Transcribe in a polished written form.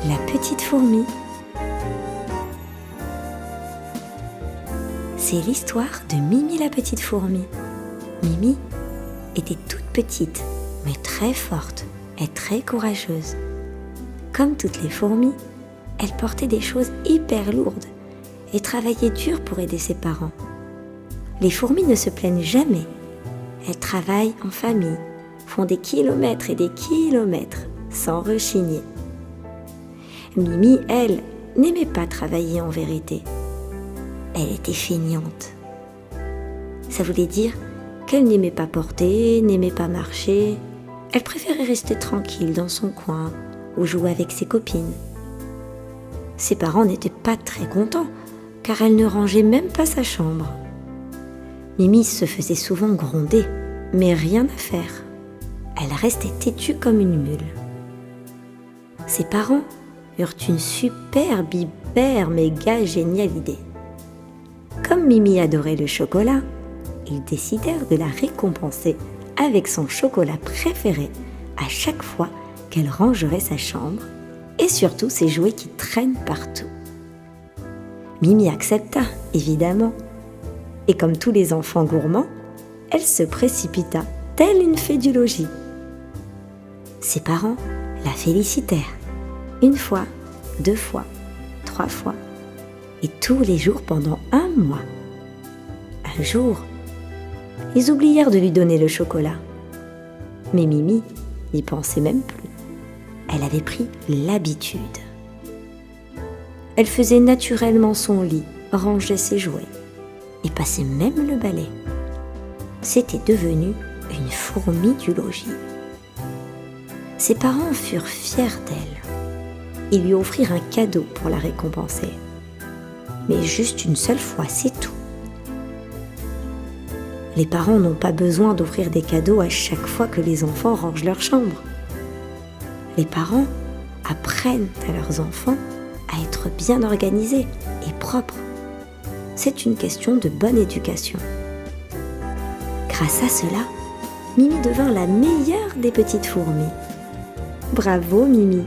la petite fourmi. C'est l'histoire de Mimi la petite fourmi. Mimi était toute petite, mais très forte et très courageuse. Comme toutes les fourmis, elle portait des choses hyper lourdes et travaillait dur pour aider ses parents. Les fourmis ne se plaignent jamais. Elles travaillent en famille, font des kilomètres et des kilomètres sans rechigner. Mimi, elle, n'aimait pas travailler en vérité. Elle était feignante. Ça voulait dire qu'elle n'aimait pas porter, n'aimait pas marcher. Elle préférait rester tranquille dans son coin ou jouer avec ses copines. Ses parents n'étaient pas très contents car elle ne rangeait même pas sa chambre. Mimi se faisait souvent gronder, mais rien à faire. Elle restait têtue comme une mule. Ses parents eurent une superbe, hyper, méga géniale idée. Comme Mimi adorait le chocolat, ils décidèrent de la récompenser avec son chocolat préféré à chaque fois qu'elle rangerait sa chambre et surtout ses jouets qui traînent partout. Mimi accepta, évidemment, et comme tous les enfants gourmands, elle se précipita, telle une fée du logis. Ses parents la félicitèrent, une fois, 2 fois, 3 fois, et tous les jours pendant 1 mois. Un jour, ils oublièrent de lui donner le chocolat. Mais Mimi n'y pensait même plus. Elle avait pris l'habitude. Elle faisait naturellement son lit, rangeait ses jouets et passait même le balai. C'était devenu une fourmi du logis. Ses parents furent fiers d'elle. Ils lui offrirent un cadeau pour la récompenser. Mais juste une seule fois, c'est tout. Les parents n'ont pas besoin d'offrir des cadeaux à chaque fois que les enfants rangent leur chambre. Les parents apprennent à leurs enfants à être bien organisés et propres. C'est une question de bonne éducation. Grâce à cela, Mimi devint la meilleure des petites fourmis. Bravo Mimi!